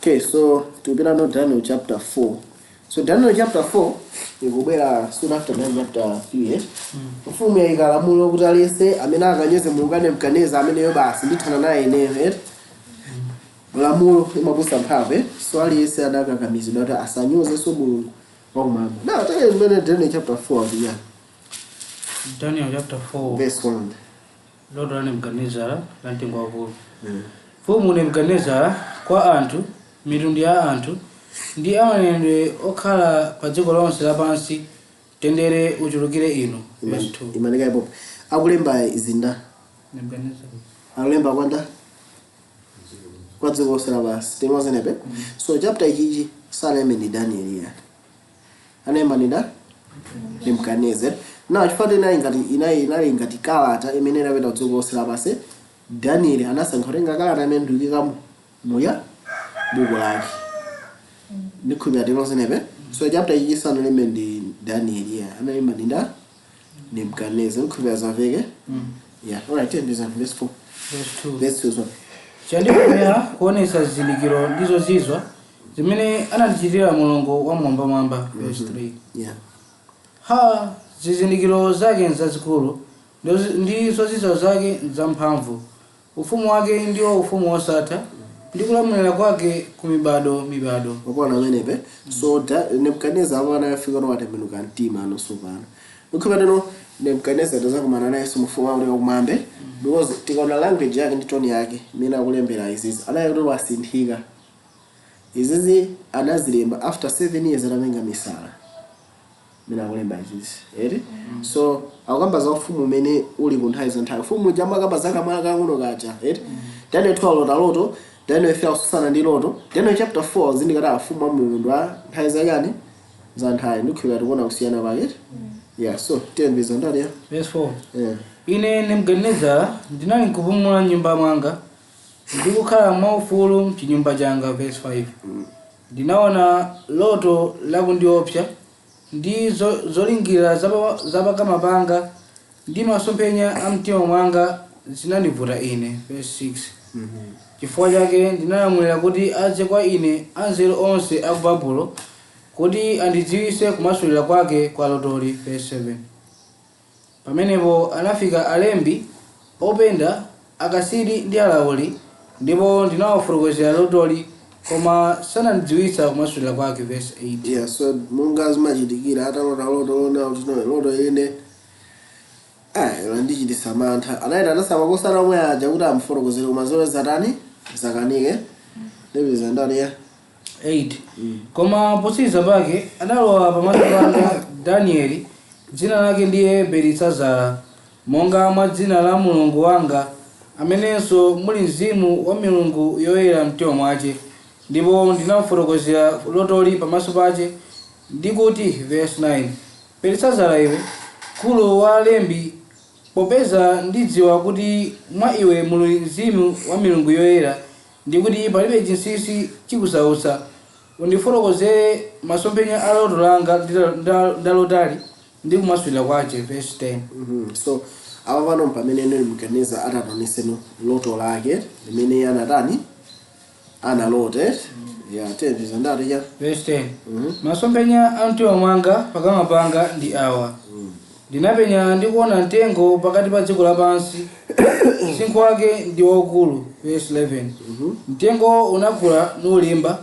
Okay, so tupita no Daniel chapter 4. So Daniel chapter 4 ikubwera soon after Daniel chapter 3. Mfumu yaikalamulo kuti aliyense amene akanyoze Mulungu Nebukadineza ameneyo basi ndithana naye ineyo. Lamulo imapusa mphamvu. So aliyense adakakamizidwa kuti asanyoze so Mulungu wakumwamba. Now take mbene Daniel chapter 4 ndiya. Daniel chapter 4 verse 1. Lord wa Nebukadineza lantingwa ukulu. Mfumu Nebukadineza kwa anthu mitundu ya anthu ndi amanenedwe okhala pa dziko lonse lapansi tendere uchulukire inu. Verse 2. Imanika ipo. Akulemba izinda. Nebukadineza. Akulemba kwanda? Kwa dziko lonse lapansi. Timoze nepe. So chapter ichi saleme ni Daniel ya. Anemba ni da? Nebukadineza. Now chifukwa inali ngati kalata imene inapita dziko lonse lapansi. Daniel anasankha kalata imene ndikika moya buku lake. Nikhumya timoze nepe. So chapter ichi sanaleme ndi Daniel ya. Analemba ni da? Nebukadineza. Nikhumya zaveke. Yeah, all right, verse 4. Verse 2. Verse 2. Chandikomera kuonesa zizindikiro ndizo zizwa zimene anatichitira Mulungu wa mwamba. Verse 3. Yeah. Ha zizindikiro zake nzazikulu ndizo zizwa zake zamphamvu. Ufumu wake ndiwo ufumu wosatha ndi kulamulira kwake ku mibado. Wapona amenepe. So Nebukadineza amene afika no atembenuka mtima anosopana. Ukhobateno Nebukadineza tazakumana naye mfumu wa kumwamba because tikaona language yake ndi tone yake mina akulembera izizi anayoto wasinthika. Izizi anazilemba after 7 years atamenga misala. Mina akulemba izizi. So akukamba za ufumu umene uli ku nthawi za nthawi. Ufumu jama kamba zaka mwana kang'ono kacha. Daniel 12 loto, Daniel 12 susana ndi loto. Daniel chapter 4 zindikata ufumu wa Mulungu nthawi zakani za nthawi ndikhulira tikuona kusiyana kwake. Yeah, so 10 verse ndali. Verse 4. Yeah. Ine Nebukadineza ndinali nkupumula nyumba mwanga ndikukhala mwaufulu mchinyumba changa. Verse 5. Ndinaona loto lakundiopsa ndi zolingira zapakama panga ndi masomphenya a mtima mwanga zinandivuta ine. Verse 6. Chifukwa chake ndinalamulira kuti aje kwa ine anzeru onse a ku Babulo kuti andidziwise kumasulira kwake kwa lotoli. Verse 7. Pamenepo anafika alembi openda akasiri ndi alawuli ndipo ndinawafotokozera lotoli koma sanandidziwitsa kumasulira kwake. Verse 8. Yeah, so munga zimachitikira atalota loto na loto ine landichititsa mantha anaita anasama kosana omwe aja kuti amfotokozere koma zole zatani zakanike ndipeza ndani ya 8. Koma potsiriza pake analowa pamaso panga Danieli dzina lake ndiye Belisazara monga mwa dzina la Mulungu wanga amenenso muli mzimu wa milungu yoyera mtima mwace ndipo ndinamufotokozera lotoli pamaso pace ndikuti. Verse 9. Belisazara iwe mkulu wa alembi popeza ndidziwa kuti mwa iwe muli mzimu wa milungu yoyera ndikuti palibe chinsinsi chikusautsa undifotokozere masomphenya a loto langa ndalotali ndi kumasulira kwace. Verse 10. So apa pano pamene Nebukadineza atatoneseno loto lake limene anatani analote. Yeah, 10 verse ndati ya. Verse 10. Masomphenya a mtima mwanga pakama panga ndi awa. Ndinapenya ndikuona mtengo pakati pa dziko lapansi msinkhu wake ndi waukulu. Verse 11. Mtengo unakula nulimba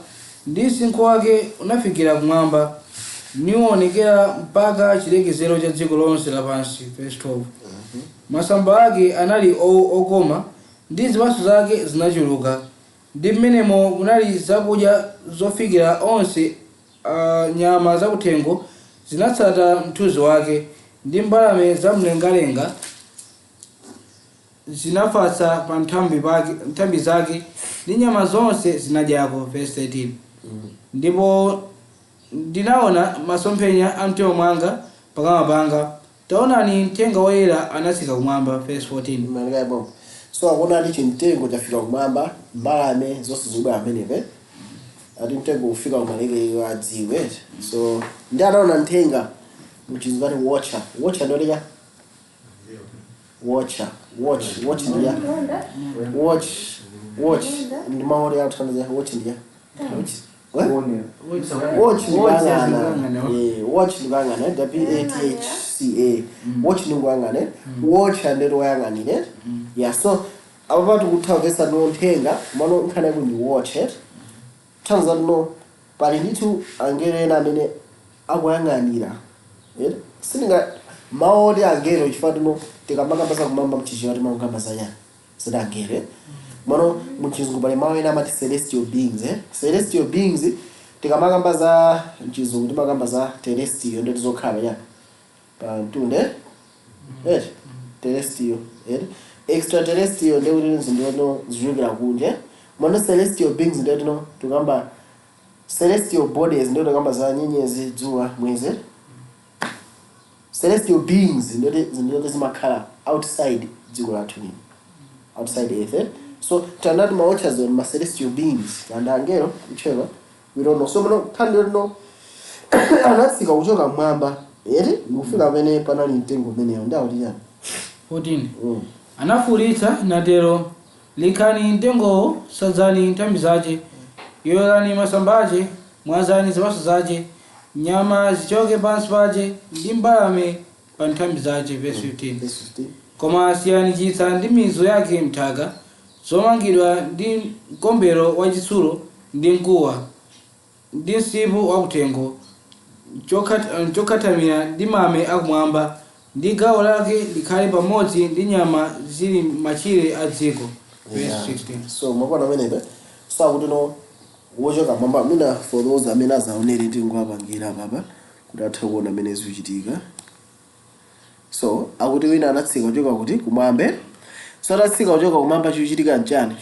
ndi msinkhu wake unafikira kumwamba niwonekera mpaka chilekezero cha dziko lonse lapansi. Verse 12. Masamba ake anali okoma ndi zipatso zake zinachuluka ndi mmenemo munali zakudya zofikira onse. Nyama zakuthengo zinatsata mthunzi wake ndi mbalame zamlengalenga zinafatsa pa nthambi zake ndi nyama zonse zinadyako. Verse 13. Ndipo ndinaona masomphenya a mtima mwanga pakama panga taonani mtengo woyera anatsika kumwamba. Verse 14. So akona ali chimtengo chafika kumwamba mbalame zonse zobwera amenepe ati mtengo ufika kumalekero adziwe. So ndi anaona mthenga which is very watcher ndoleya watch ndiya watch ndi maori out kana watch ndiya watch ngwangana watch ngwangana WATHCA watch ngwangana watch and wayangane yeah so abantu kuthavesa nonthenga mano nkhana kuni watch it tanza no pali ndithu angelo amene akuyanganira sininga maodi angelo chifano tikamangamba kumamba mchishira timangamba zanyana sidangere mano mchizungu pali mawe ena amati celestial beings celestial beings tikamangamba za mchizungu timangamba za terrestrial ndo tizokhala ya pantunde terrestrial extraterrestrial ndo kuti ndio zichokera kunje mano celestial beings ndo tikamba celestial bodies ndo tikamba za nyenyezi dzuwa mwezi celestial beings ndo zimakhala outside dziko lathu lino outside earth so tanati maochas on celestial beings and angelo whichever we don't know so mano kandi no anatsika kuchoka mwamba kufika pene panali mtengo meneyo ndauti yani 14 anafuritsa natero likani mtengo sadzani nthambi zace yoyani masambace mwazani zipaso zace nyama zichoke pansi pace ndi mbalame pa nthambi zace verse 15 koma asiyanitsa ndi mizu yake mthaka zomangidwa ndi mkombero wachitsulo ndi mkuwa ndi msipu wakuthengo chokhatamira ndi mame akumwamba ndi gawo lake likhale pamodzi ndi nyama zili machire a dziko verse 16 so mapana amenepe so akuti no wochoka mwamba mina for those amene azaonere ndi ngwapangira baba kuti athe kuona amene zikuchitika so akuti wina anatsika kuchoka kuti kumwambe so atatsika kuchoka kumwamba chikuchitika nchani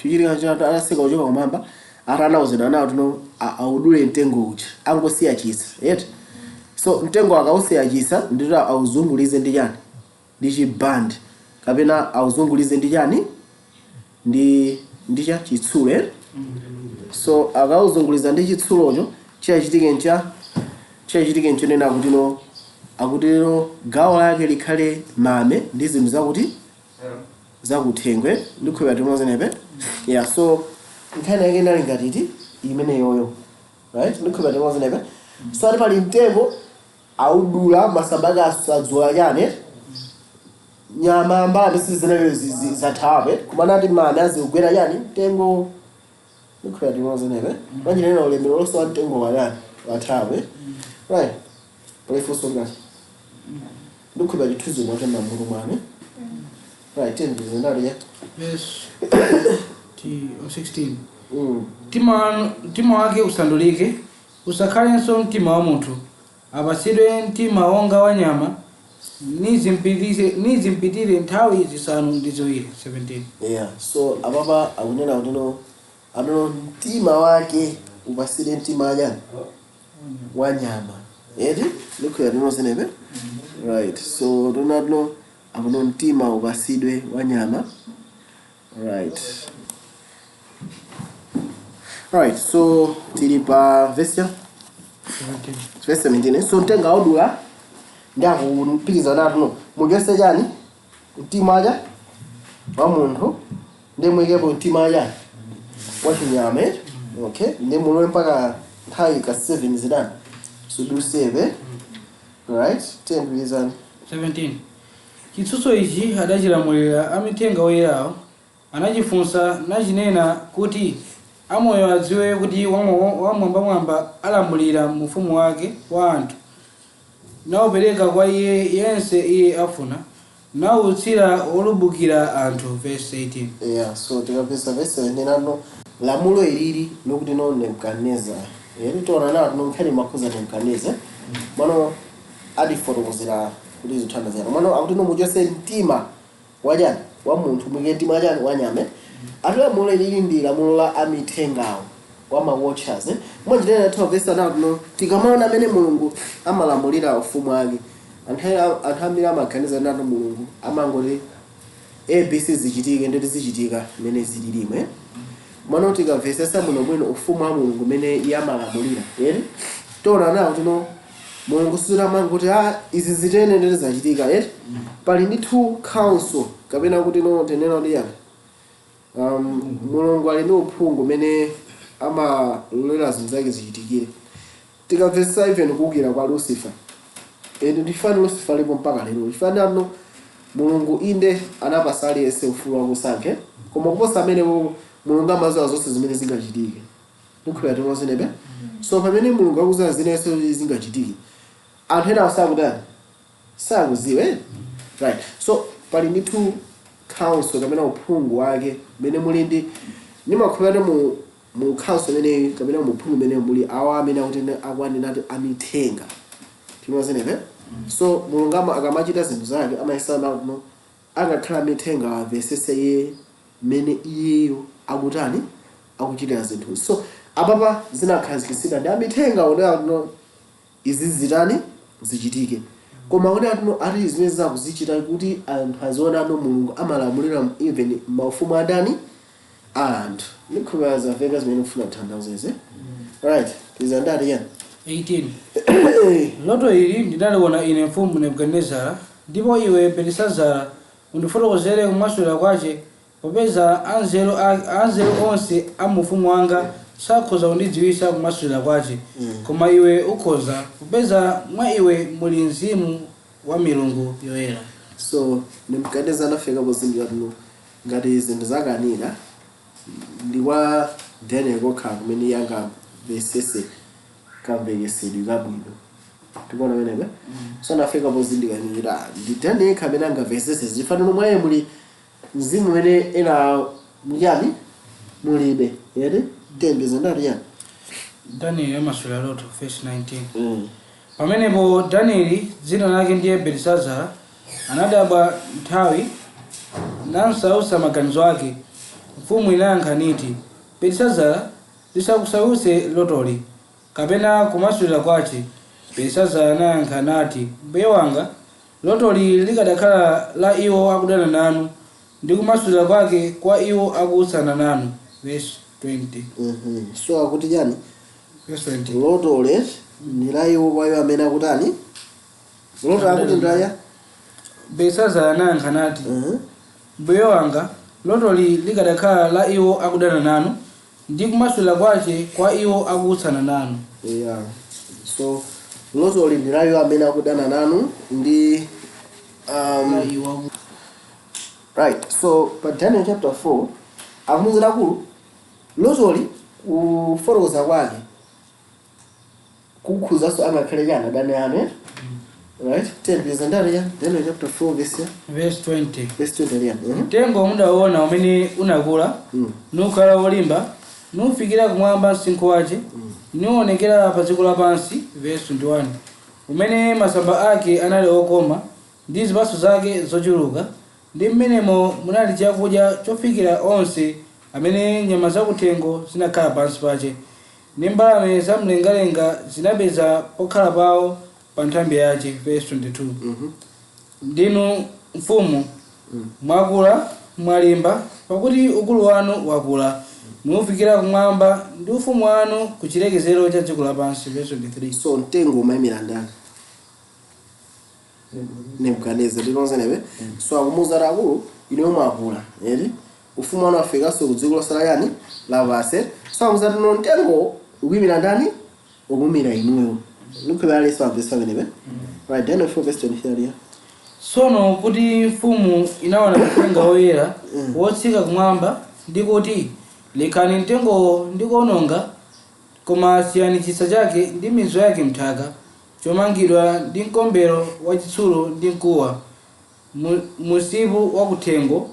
atatsika kuchoka kumwamba atanauzidwa nawo tino audule mtengo uchi angosiya chisa so mtengo akausiya chisa ndito auzungulize ndi chani ndi chiband kapena auzungulize ndi chani ndi cha chitsule so akauzunguliza ndi chitsulocho chachitike nchonena akuti no gawo lake likhale mame ndi zinthu zakuti zakuthengwe ndikhulupira timozenepe yeah so nkhani yake inali ngatiti imene yoyo right ndikhulupira timozenepe so ati pali mtengo audula masabaka asadzula chane nyama mbalame sizineke zathawe kumanati mame azikugwera chani mtengo ndikhulupira timozenepe manjinena ulemero lonse wa mtengo wachani wathawe right palifonso ngati ndikhulupira chithunzi mwachamba mmutu mwane right ndizendali ya verse 16 mtima wake usandulike usakhalenso mtima wa munthu apatsidwe mtima wonga wa nyama nizimpitire nthawi zisanu ndi ziwiri 17 yeah so apapa akunena kuti no ano mtima wake upatsidwe mtima wanyama wa nyama ndikhulupira timozenepe right so donadno akuno mtima upatsidwe wa nyama right so tili pa verse 17 so mtenga audula ndakupikiza natuno mujose chani mtima aja wa munthu ndi mwikepo mtima aja wa chinyama okay ndi mulowe mpaka nthawi ka 7 zidani suduseve right 10 reason 17 chitsutso ichi adachilamulira amithenga oyerawo anachifunsa nachinena kuti amoyo adziwe kuti wamwambamwamba alamulira mfumu wake wa anthu naopereka kwa iye yense iye afuna nautsira olubukira anthu verse 18 yeah so tikapeza verse 17 ano lamulo ilili lokuti no Nebukadneza tiona nawo nkhani makhuza Nebukadneza mano adifotokozera kuti zithandazira mano akuti no mujose mtima wajani wa munthu mwike mtima wajani wanyame lamulo ilili ndi lamulo la amithengawo wa ma watchers mwanjira ta verse nawo tikamaona amene Mulungu amalamulira ufumu wake anthamira amaganiza nato Mulungu amangoti ABC zichitike ndoti zichitika mene zililime mwana tikavesesa muno bwino ufumu wa Mulungu mene iye amalamulira tona nawo tino Mulungu siramanga kuti izi zitene ndoti zachitika pali ndi two council kapena kuti no tenena ndi yani Mulungu ali ndi uphungu mene ama lolera zinthu zake zichitikire. Tikamvetsa even kuwukira kwa Lucifer. Ndifani Lucifer lipo mpaka lero. Lifanano Mulungu inde anapasa aliyense ufulu wakusankhe, koma kuposa amene Mulungu amaziwa zonse zimene zingachitike. Nukhulupirira timonsenebe. So pamene Mulungu akuziwa zimene zingachitike, anthu ena asakudani sakuziwe. Right. So pali ndi two council kapena uphungu wake mene muli ndi nimakhulupirira mu council mene kapena mu uphungu mene muli awa amene akuti akwanena amithenga. Timonsenebe. So Mulungu akamachita zinthu zake amayesana kuno angakhala amithenga amvesese ye mene iyeyo akutani akuchitira zinthu. So apapa zinakhazikitsidwa ndi amithenga onera kuno izi zitani zichitike. Koma onera kuno ati zimene zakuzichita kuti anthu aziona no Mulungu amalamulira even maufumu adani anthu. Nikhulupirira zamveka zimene ufuna kuthandauza. Right. Tizandari yani 18. Loto ili ndinaliona ine mfumu Nebukadinezara, ndipo iwe Belisazara undifotokozere kumasula kwace, popeza anzeru onse amufumu wanga sakhoza kundidziwisa kumasula kwace. Koma iwe ukhoza, popeza mwa iwe muli mzimu wa milungu yoyera. So Nebukadinezara anafika pozindikira kuno ngati zinthu zakanira ndi kwa Daniel kokha kumene yanga vesese kamvekesedwe kabwino. Tikona menebe. So anafika pozindikira ndi Daniel kamene angavesese zifanano mwaye muli mzimu mene ena mujani mulibe. Yede tembeza ndari yani. Daniel masula loto verse 19. Pamenepo Danieli dzina lake ndiye Belisazara anadabwa nthawi nansausa maganizo ake. Mfumu inayankha niti, Belisazara lisakusause lotoli kapena kumasulira kwace. Belisazara anayankha nati, mbuye wanga, lotoli likadakhala la iwo akudana nanu ndi kumasulira kwake kwa iwo akutsana nanu. Verse 20. So akuti yani Verse 20. lotoli ni la iwo kwa iwo amene akutani lotoli akuti ndaya. Belisazara anayankha nati, mbuye wanga, lotoli likadakhala la iwo akudana nanu ndi kumasulira kwace kwa iwo akutsana nanu. Yeah. So lotoli ni la iwo amene akudana nanu ndi right. So pa Daniel chapter 4 akumuzira kulu lotoli kufotokoza kwake kukhuza so angakhale yana Daniel. Right? Tembeza ya Daniel chapter 4 verse 20. Verse 20 ya. Tengo mudaona umene unakula nukhala wolimba nufikira kumwamba msinkhu wace nuonekera pa dziko lapansi. Verse 21. Umene masamba ake anali okoma ndi zipatso zake zochuluka ndi mmenemo munali chakudya chofikira onse amene nyama zakuthengo zinakhala pansi pace ndi mbalame zamlengalenga zinapeza pokhala pawo pa nthambi yace. Verse 22. Ndinu mfumu mwakula mwalimba pakuti ukulu wanu wakula nufikira kumwamba ndi ufumu wanu ku chilekezero cha dziko lapansi. Verse 23. So mtengo umayimira ndani? Nebukadinezara tilonzenebe. So akumuzara akulu ine mwakula eri ufumu wanu afika so kudziko losala yani lavase. So akumuzara no mtengo ukuyimira ndani? Ukumira inuyo. Nukhulupirira Yesu amvesa menebe. Right. Daniel 4 verse 23. Sono kuti mfumu inaona mtengo woyera wotsika kumwamba ndi kuti lekani mtengo ndi kuononga, koma siyani chisa chake ndi mizu yake mthaka chomangidwa ndi mkombero wachitsulo ndi mkuwa musipu wakuthengo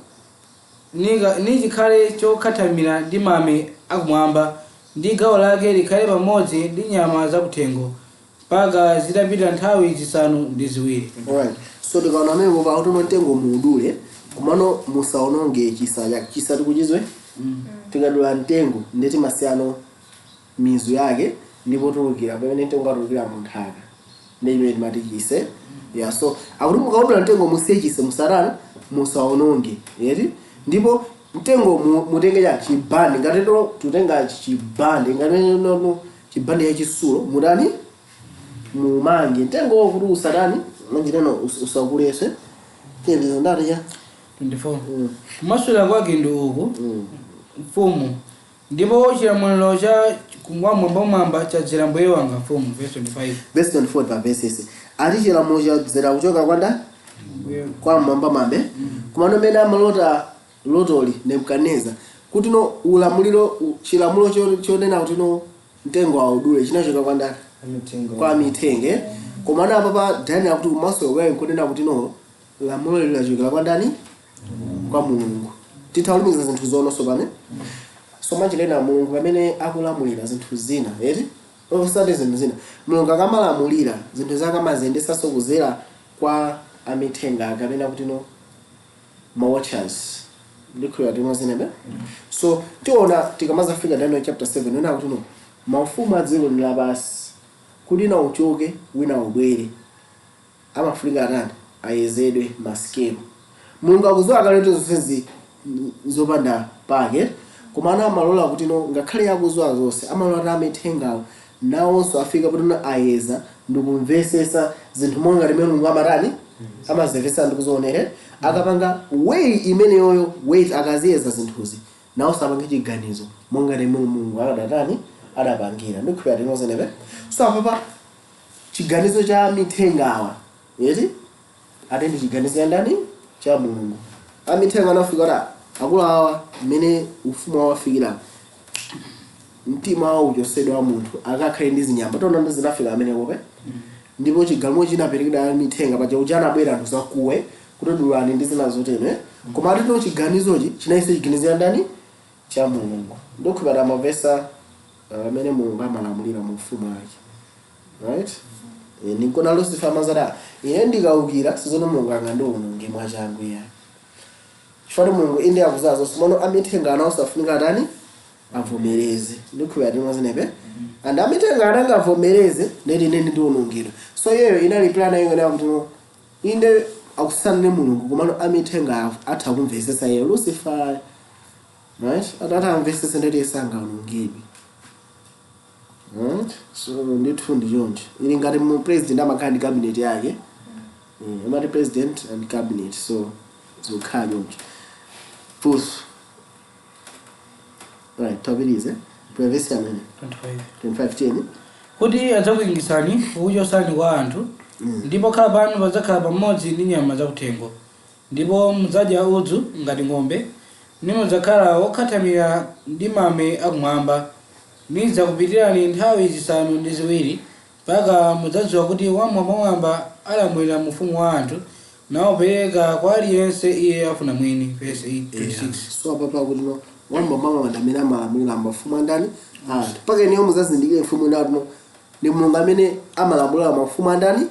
ni chikhale chokhatamira ndi mame akumwamba ndi gawo lake likhale pamodzi ndi nyama zakuthengo mpaka zitapita nthawi zisanu ndi ziwiri. Alright. So tikaona memo pa utono mtengo muudule kumano musaononge chisa chake. Chisa tikuchizwe tikadula mtengo ndeti masiyano mizu yake ndipo tulukira pamene mtengo atulukira mu nthaka ndimene matikise. Yeah. So akuti mukaudula mtengo musechise musarana musaononge yeti ndipo mtengo mutenge ya chibande ngati ndo tutenga chibande ngati no chibande ya chisulo mudani mumange mtengo kuti usadani manjirano usakulese. Tendeza ndari ya 24. Kumasula kwake ndi uku, mfumu ndipo chilamulo cha kumwamba chadzera mbuye wanga mfumu verse 25 verse 24 pa verses ati chilamulo chadzera kuchoka kwanda kwa mwambamambe kumano mene amalota lotoli Nebukadneza kuti no ulamuliro chilamulo chonena kuti no mtengo wa udule chinachoka kwanda kwa mitenge komana apa pa Daniel kuti kumaso kwa nkunena kuti no lamulo lilachokera kwa ndani kwa Mulungu titawumiza zinthu zonso pamene so manjilena Mulungu pamene akulamulira zinthu zina eti osati zinthu zina Mulungu akamalamulira zinthu zake amaziyendesa kuzera kwa amithenga akapena kuti no ma watchers ndikho yadimo zinebe so tiona tikamazafika Daniel chapter 7 nena kuti no maufumu adziko ndi labasi kuti na uchoke wina ubwere amafunika atani ayezedwe maskelo Mulungu akuzoa kaleto zonsezi zopanda pake komana amalola kuti no ngakhale yakuzoa zonse amalola amithengawo nawonso afika kuti no ayeza ndikumvesesa zinthu monga limene Mulungu amatani amazivesa ndikuzoonere akapanga way imene yoyo wait akaziyeza zinthuzi nawo sapange chiganizo monga limene Mulungu akadatani adapangira ndikhuya tinozenebe so apapa chiganizo cha mithengawa yeti ate ndi chiganizo ya ndani cha Mulungu amithenga anafika ra akulawa mene ufumu wawafikira mtima wawo uchosedwa wa munthu akakhale ndi zinyama tona ndo zinafika amene kope ndipo chigalumo chinaperekedwa mithenga paja ujana abwera anthu zakuwe kutodulani ndi zina zotene koma atito chiganizochi chinayise chiganizo ya ndani cha Mulungu ndokhupa mavesa amene Mulungu amalamulira mu ufumu wake right nikona Lucifer mazara ine ndikaukira sizono Mulungu angandiwononge mwachangu ya chifukwa Mulungu inde akuzazo simono amithenga anawo safunika atani avomereze ndikhuya ndimwazinebe and amithenga ananga avomereze ndeti ine ndiwonongera so yeyo inali plan yengena kuti no inde akusanne Mulungu komano amithenga atha kumvesesa yeyo Lucifer right atata amvesesa ndeti esanga unongebe so ndithu ndijonje ili ngati mu president amakhandi cabinet yake amati president and cabinet so zokhala jonje push right tabirize privacy amene 25 kuti adzakuingisani ukuchosani kwa anthu ndipo khala panu padzakhala pamodzi ndi nyama zakuthengo ndipo mudzadya udzu ngati ng'ombe nimudzakhala wokhatamira ndi mame akumwamba nidzakupitirani nthawi zisanu ndi ziwiri mpaka mudzadziwa kuti wamwambamwamba alamulira mufumu wa anthu nawopereka kwa aliyense iye afuna mwini verse 26 so apapa kuti no wamwambamwamba amene amalamulira mafumu andani anthu paka ineyo muzazindikire mfumu ndatuno ndi Mulungu amene amalamulira mafumu andani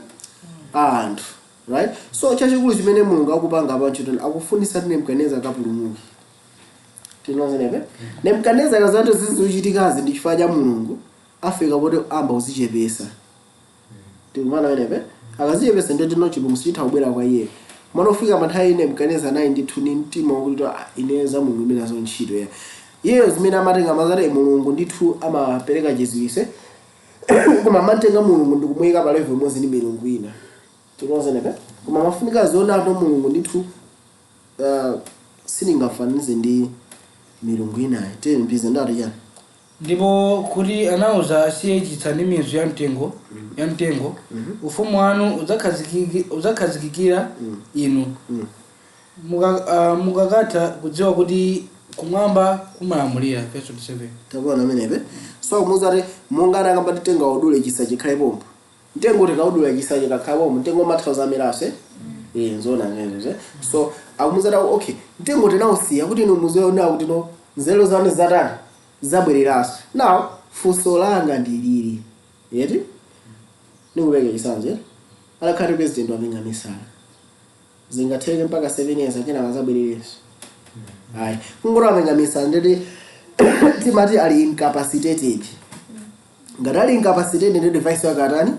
anthu right so chachikulu chimene Mulungu akupanga pa ntchito akufunisa kuti Nebukadneza akapulumuke tinozenebe Nebukadneza kazanto zizichitikazi ndi chifukwa cha Mulungu afika kuti amba uzichepesa tikumana wenebe akazichepesa ndio tino chipulumutso chitha kubwera kwa iye mwana ufika mathayi Nebukadneza nayi ndithu ni mtima wokuti ineza Mulungu imene azo ntchito ya iyeyo zimene amatenga mazare Mulungu ndithu amapereka chiziwise koma amatenga Mulungu ndikumuyika pa level imodzi ndi milungu ina tinozenebe koma mafunika zona ato Mulungu ndithu silingafanize ndi milungu inayi tembize ndati yani ndipo kuti anauza asiye chitsani mizu ya mtengo ufumu wanu udzakhazikikira inu mukakatha kudziwa kuti kumwamba kumalamulira verse 27 takuona menebe so muzati mungana akamba titenga udule chisa chikhale pompo mtengo tikaudula chisa chikakhala pompo mtengo mathauza amirase nzona ngezo so akumuzata okay mtengo tinausiya kuti inu muzoona kuti no nzelo zanu zatani zabwereraso now funso langa ndilili yeti nikupeke chisanzo alakhati president wamingamisala zingatheke mpaka 7 years achina akazabwerereso hayi kungora wamingamisala ndeti timati ali incapacitated ngati ali incapacitated ndi device yake atani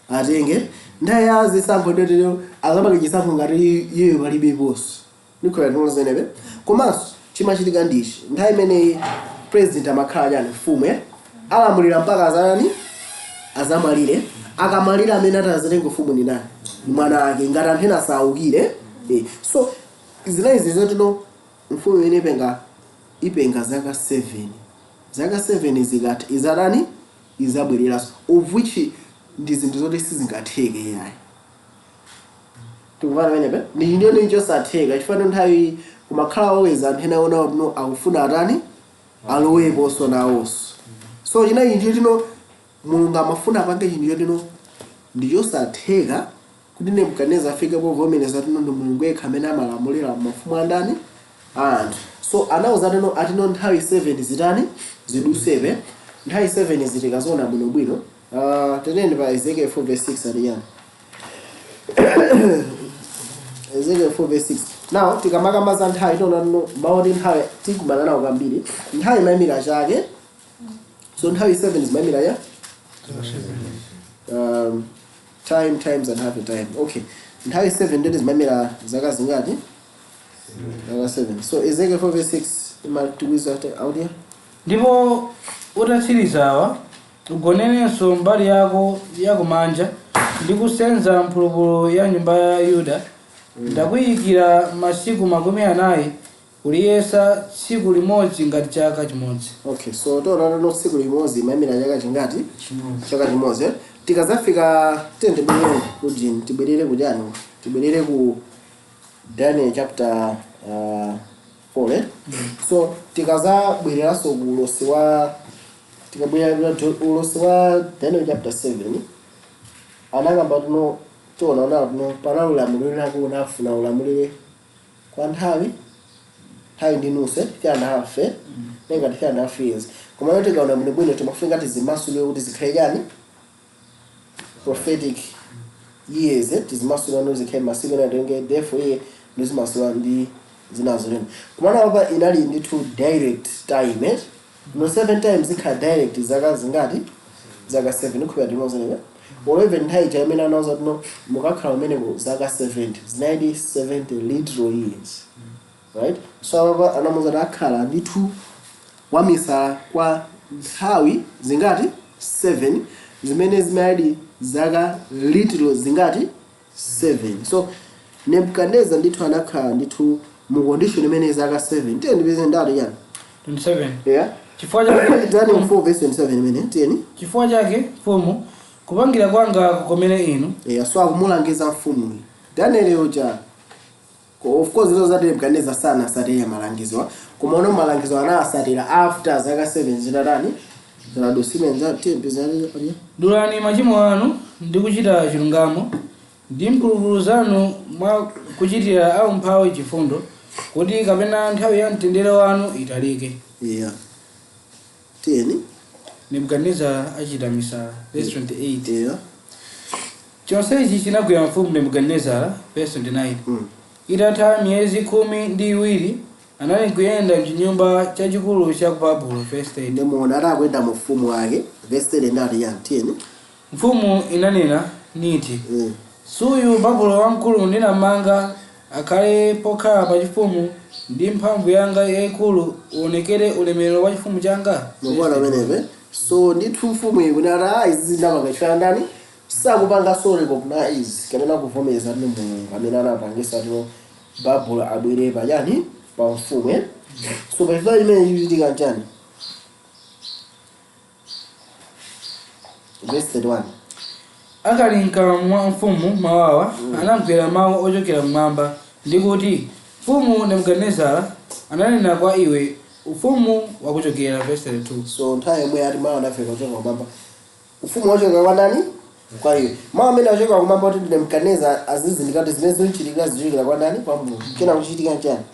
atenge ndayazi sampho ndetero azamake chisampho ngati yeyo palibe poso nikhoya tinozenebe komanso chimachitika ndichi nthawi imeneyi president amakhala chani mfumu alamulira mpaka azani azamalire akamalira amene atazatenga ufumu ni nani mwana wake ngati anthu ena asaukire so zinayizi zotino mfumu imene ipenga zaka 7 zaka 7 zikati izarani izabwereraso, of which ndi zinthu zoti sizingatheke yayi. Tikuvana pamenepa ndi chinthu chosatheka chifukwa nthawi kumakhala always anthu ena ona kuti akufuna atani aloweponso nawonso. So chinayi chinthu Mulungu amafuna pange chinthu chotino ndi chosatheka kuti Nebukadineza afike povomereza tino ndi Mulungu yekha amene amalamulira mafumu andani anthu. So anawuza tino atino nthawi 7 zitani zidusebe, nthawi 7 zitikazona bwinobwino. Teneni pa Ezekiel 4:6 aliyani. Ezekiel 4:6. Now tikamakamba nthawi tino maoti nthawi tikumana nawo kambiri nthawi mayimira chake. So nthawi 7 zimayimira ya time times and half a time. Okay, nthawi 7 ndeti zimayimira zaka zingati? Zaka 7. So Ezekiel 4:6 imatiwiza out here. Ndipo utatsirizawa ugonenenso mbali yako yakumanja ndi kusenza mphulupulu ya nyumba ya Yuda. Ndakuyikira masiku 40 kuliyesa tsiku limodzi ngati chaka chimodzi. Okay, so tona no tsiku limodzi mayimira chaka chingati? Chaka chimodzi. Tikazafika tibwerere ku Jini, tibwerere ku Jani, tibwerere ku Daniel chapter 4. So tikazabwereranso ku ulosi wa tikabwera ulosi wa Daniel chapter 7 anakamba tona pana ulamuliro akuna afuna ulamulire kwa nthawi ndinuse tianafe nenga tianafe years. Koma yote kaona bwino timafunga tizimasule kuti zikhale yani prophetic years, tizimasule no zikhale masiku na ndenge therefore ye ndizimasula ndi zinazo leno. Koma hapa inali ndi to direct time no 7 times zikha direct zaka zingati zaka 7 kuya ndimozo nene. Or even nthawi chamena nazo no mukakhala umene zaka 70 zinaidi 70 literal years. Right? So hapa anamuza dakhala nditu wamisa kwa nthawi zingati 7 zimene zimayadi zaka literal zingati 7. So Nebukadineza nditu anakhala nditu mu condition imene zaka 7 10 bizin ndali yani 27. Yeah. Chifukwa chake Daniel 4:27 imene tieni. Chifukwa chake mfumu kupangira kwanga kukomere inu. Yeah, so akumulangiza mfumu. Daniel yoja of course those that Nebukadineza sana asatira malangizo. Koma no malangizo anasatira after zaka 7 zinadani zinadosimenza tempizali ali. Dulani machimo anu ndi kuchita chilungamo ndi mphulupulu zanu mwa kuchitira au mphawi chifundo kuti kapena nthawi ya mtendere wanu italike. Yeah. Tieni. Nebukadineza achita misala. Verse 28. Yeah. Chonse ichi chinagwera mfumu Nebukadineza. Verse 29. Itatha miyezi 12 anali kuyenda m'chinyumba chachikulu cha ku Babulo. Verse 10. Ndemona atakwenda mfumu wake. Verse 10 ndali yani tieni. Mfumu inanena niti. Suyu Babulo wamkulu ndinamanga akhale pokhala pa chifumu ndi mphamvu yanga yaikulu uonekere ulemerero wa chifumu changa. Mukwana meneve. So ndithu mfumu ikunara izi ndamanga chifana ndani sakupanga so recognize kapena kuvomeza ndi Mulungu amene anapangisa tino Babulo abwere pachani pa mfumu. So pa imene ichitika chani. Verse 31. Akalinka mwa mfumu mawawa anamgwera mawu ochokera mmwamba ndikuti mfumu Nebukadineza ananena kwa iwe ufumu wakuchokera. Verse 32. So nthawi yomwe ati mawu anafika kuchoka kumwamba. Ufumu wachoka kwa ndani? Kwa iwe. Mawu amene achoka kumwamba kuti Nebukadineza azizindikira zimene zichitikira kwa ndani? Kwa Mulungu. Kena kuchitika chani?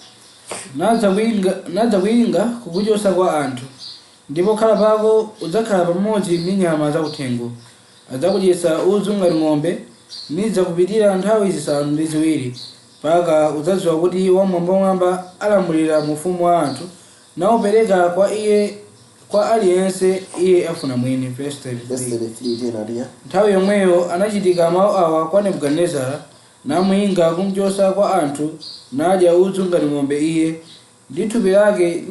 Nadza kuyinga kukuchosa kwa anthu ndipo khala pako udzakhala pamodzi ndi nyama zakuthengo adzakudyetsa udzu ngati ng'ombe nidzakupitira nthawi zisanu ndi ziwiri mpaka udzadziwa kuti wamwambamwamba alamulira mu ufumu wa anthu nawupereka kwa aliyense iye afuna mwini. Verse 33. Nthawi yomweyo anachitika mawu awa kwa Nebukadineza namuyinga kumchosa kwa anthu nadya udzu ngati ng'ombe iye ndi thupi lake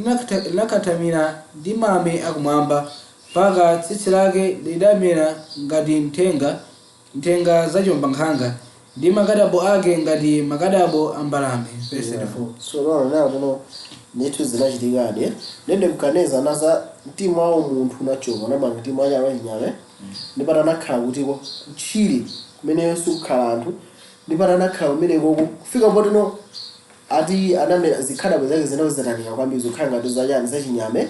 linakhathamira ndi mame akumwamba mpaka tsitsi lake lidamera ngati nthenga zachombankhanga ndi makadabo ake ngati makadabo ambalame. Verse 34. So nawo ndithu zinachitikadi. Nebukadineza mtima wa munthu unachoka unamanga mtima wa chinyame ndipata nakhala kutiko kutchire kumene sukhala anthu ndipata nakhala kumeneko kufika poteno ati anamera zikhadabo zake zinawezatanika kwambiri zokhala ngati zachani zachinyame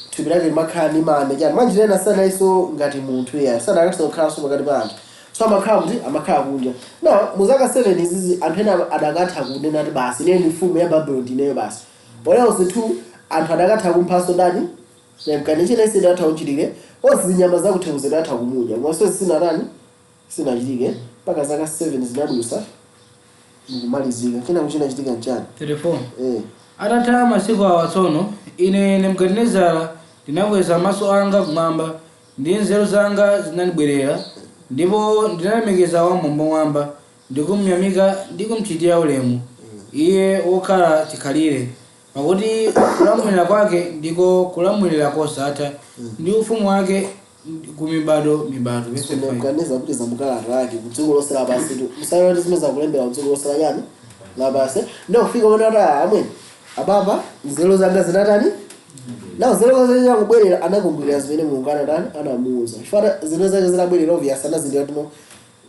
thupi lake limakhala ndi mame chani manjirena sanaiso ngati munthu ya sanakatisa kukhalanso pakati pa anthu so amakhala kuti amakhala kunja na muzaka 7 izizi anthu ena adakatha kunena ati basi ine ndi mfumu ya Babylon ineyo basi onse tu anthu adakatha kumphaso ndani Nebukadinezara isi datha uchitike onse zinyama zakuthengo zidatha kumudya mwaso sinachitike mpaka zaka 7 zinadusa ndikumalizika kina kuchina chitika nchani telefoni atatha masiku awa tsono ine Nebukadinezara ndinakweza maso anga kumwamba ndi nzeru zanga zinandibwerera ndipo ndinalemekeza Wammwambamwamba ndikumuyamika ndikumchitira ulemu iye wokhala chikhalire pakuti kulamulira kwake ndiko kulamulira kosatha ndi ufumu wake kumibado Nebukadinezara kuti zamukalata lake kudziko lonse lapansi musayona zimeza kulembera kudziko lonse lachani lapansi ndio kufika ponata amwe ababa nzeru zanga zinatani nawo nzeru zake zakubwerera anakumbukira zimene Mulungu anamuuza chifukwa nzeru zake zinabwerera obvious anazindikira kuti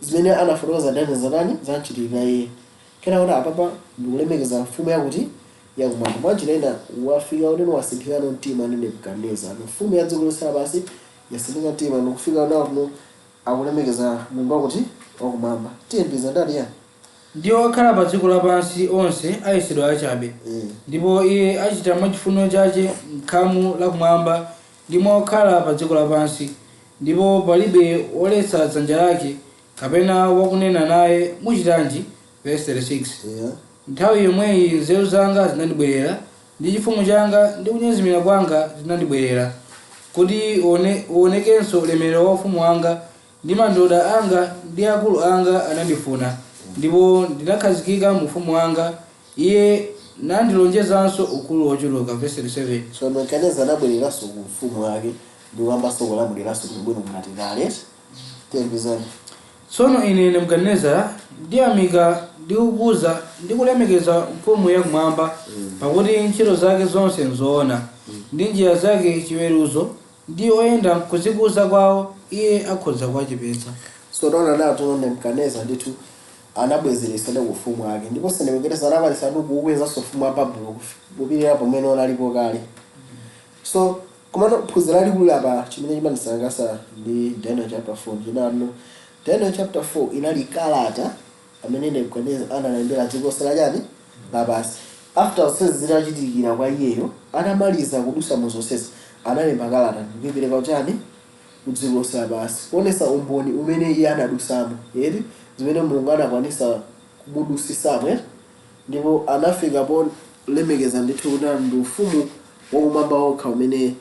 zimene anafotokoza ndani zanani zanchitika iye kena kuti apapa ndikulemekeza mfumu yakuti yakumwamba mwanjirena wafika kuti wasinthika mtima ndi Nebukadinezara mfumu ya dziko lonse lapansi yasinthika mtima ndikufika nawo akulemekeza Mulungu wakuti wakumwamba tiyembiza ndani ya ndiwo okhala pa dziko lapansi onse ayesedwa achabe ndipo iye achita mwachifuniro chake m'khamu lakumwamba ndi mokhala pa dziko lapansi ndipo palibe woletsa dzanja lake kapena wakunena naye muchitanji verse 36 nthawi yomweyi nzeru zanga zinandibwerera ndi chifumu changa ndi kunyezimira kwanga zinandibwerera kuti uonekenso ulemerero wa ufumu wanga ndi mandoda anga ndi akulu anga anandifuna ndipo ndinakhazikika mu ufumu wanga iye nandilonjezanso ukulu wochuluka verse 7 so Nebukadinezara anabwereranso ku ufumu wake ndikuyambanso kulamuliranso bwino ngati kale tiyembizani tsono ine Nebukadinezara ndiyamika ndikukuza ndikulemekeza mfumu yakumwamba pakuti ntchito zake zonse nzoona ndi njira zake chiweruzo ndi oyenda kuzikuza kwawo iye akhoza kuwachepetsa so naona nato Nebukadinezara ndithu anabwezeresa ndi ufumu wake ndipo Nebukadinezara anabalisa ndi kukwezanso ufumu wa Babuloni kupirira pomwe analipo kale so komano phunzira likulu apa chimene chimanisangasa ndi Daniel chapter 4 ndinano Daniel chapter 4 inali kalata amene Nebukadinezara analembera dziko lonse lachani lapansi after zonsezi zitachitikira kwa iyeyo anamaliza kudusa mu zonsezi analemba kalata ndikuyipereka uchani kudziko lonse lapansi kuonesa umboni umene iye anadusamo eri zimene Mulungu anakwanisa kumudusisamo ndipo anafika po lemekeza ndithu kuti ndi ufumu wakumwamba wokha umene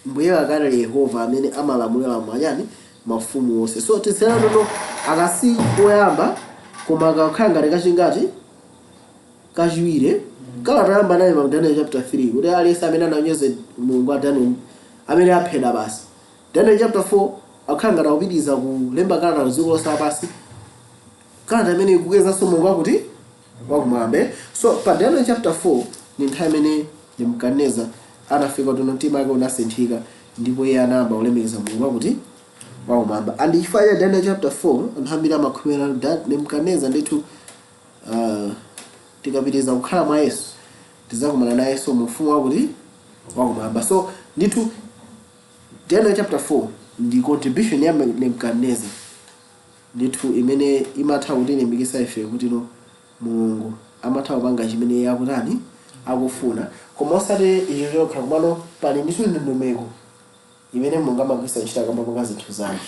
mbuye wakale Yehova amene amalamulira mwanyani mafumu onse so tisera nono akasi oyamba koma kakhala ngati kachingati kachiwire kalata yamba naye pa Daniel chapter 3 kuti aliyense amene ananyeze Mulungu wa Daniel amene apheda basi Daniel chapter 4 akhala ngati akupitiriza kulemba kalata dziko lonse lapansi kalata imene ikukwezanso Mulungu wakuti wakumwamba so pa Daniel chapter 4 ni nthawi imene Nebukadinezara anafika kuti mtima wake unasinthika ndipo iye anayamba kulemekeza Mulungu wakuti wakumwamba and chifukwa cha Daniel chapter 4 anthu ambiri amakhulupirira Nebukadinezara ndithu tikapitiriza kukhala mwa Yesu tizakumana naye so mu ufumu wakuti wakumwamba so ndithu Daniel chapter 4 ndi contribution ya Nebukadinezara ndithu imene imatha kuti ilimbikitsa ife kuti no Mulungu amatha kupanga chimene yakutani akufuna koma osati icho chokha komano pali ndithu ndondomeko imene Mulungu amagwiritsa ntchito akamapanga zinthu zake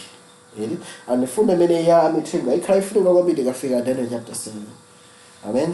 and funda imene ya amithenga ikhala ifunika kwambiri ikafika Daniel chapter 7 amen